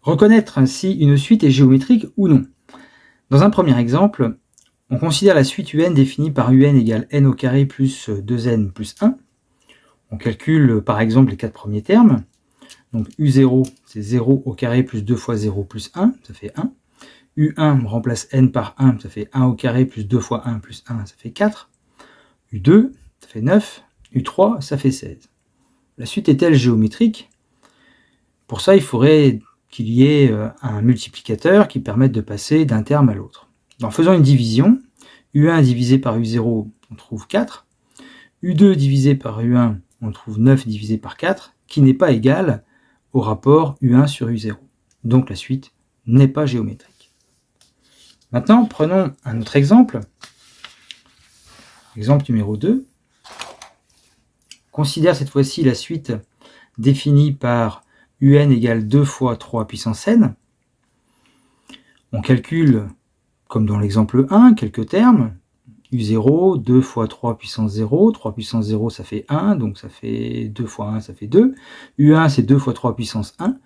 Reconnaître si une suite est géométrique ou non. Dans un premier exemple, on considère la suite UN définie par UN égale n au carré plus 2n plus 1. On calcule par exemple les 4 premiers termes. Donc U0, c'est 0 au carré plus 2 fois 0 plus 1, ça fait 1. U1 remplace n par 1, ça fait 1 au carré plus 2 fois 1 plus 1, ça fait 4. U2, ça fait 9. U3, ça fait 16. La suite est-elle géométrique? Pour ça, il faudrait qu'il y ait un multiplicateur qui permette de passer d'un terme à l'autre. En faisant une division, U1 divisé par U0, on trouve 4. U2 divisé par U1, on trouve 9 divisé par 4, qui n'est pas égal au rapport U1 sur U0. Donc la suite n'est pas géométrique. Maintenant, prenons un autre exemple. Exemple numéro 2. Considère cette fois-ci la suite définie par UN égale 2 fois 3 puissance n. On calcule, comme dans l'exemple 1, quelques termes. U0, 2 fois 3 puissance 0. 3 puissance 0, ça fait 1, donc ça fait 2 fois 1, ça fait 2. U1, c'est 2 fois 3 puissance 1.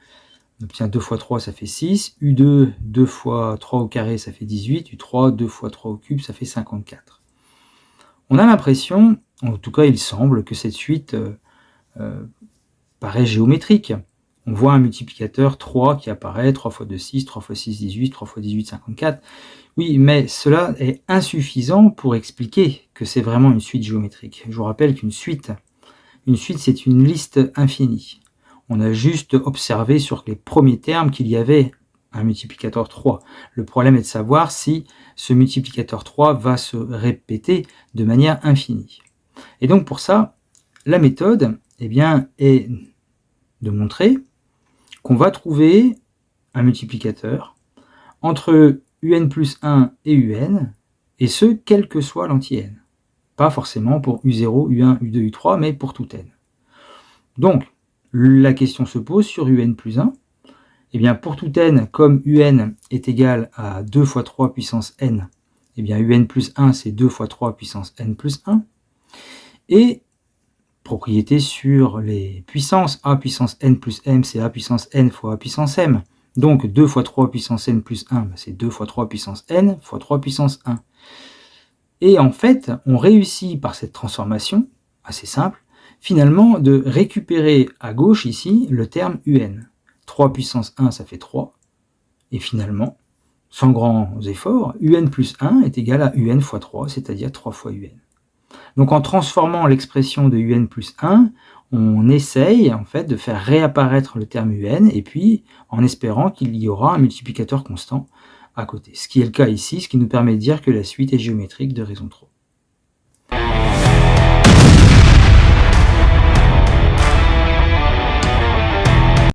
On obtient 2 fois 3, ça fait 6. U2, 2 fois 3 au carré, ça fait 18. U3, 2 fois 3 au cube, ça fait 54. On a l'impression, en tout cas il semble, que cette suite paraît géométrique. On voit un multiplicateur 3 qui apparaît, 3 fois 2, 6, 3 fois 6, 18, 3 fois 18, 54. Oui, mais cela est insuffisant pour expliquer que c'est vraiment une suite géométrique. Je vous rappelle qu'une suite, c'est une liste infinie. On a juste observé sur les premiers termes qu'il y avait un multiplicateur 3. Le problème est de savoir si ce multiplicateur 3 va se répéter de manière infinie. Et donc pour ça, la méthode est de montrer qu'on va trouver un multiplicateur entre UN plus 1 et UN, et ce, quel que soit l'anti-n. Pas forcément pour U0, U1, U2, U3, mais pour tout n. Donc, la question se pose sur UN plus 1. Eh bien, pour tout n, comme UN est égal à 2 fois 3 puissance n, eh bien, UN plus 1, c'est 2 fois 3 puissance n plus 1. Et propriété sur les puissances, a puissance n plus m, c'est a puissance n fois a puissance m. Donc 2 fois 3 puissance n plus 1, c'est 2 fois 3 puissance n fois 3 puissance 1. Et en fait, on réussit par cette transformation, assez simple, finalement de récupérer à gauche ici le terme un. 3 puissance 1, ça fait 3. Et finalement, sans grands efforts, un plus 1 est égal à un fois 3, c'est-à-dire 3 fois un. Donc en transformant l'expression de un plus 1, on essaye en fait de faire réapparaître le terme un, et puis en espérant qu'il y aura un multiplicateur constant à côté. Ce qui est le cas ici, ce qui nous permet de dire que la suite est géométrique de raison 3.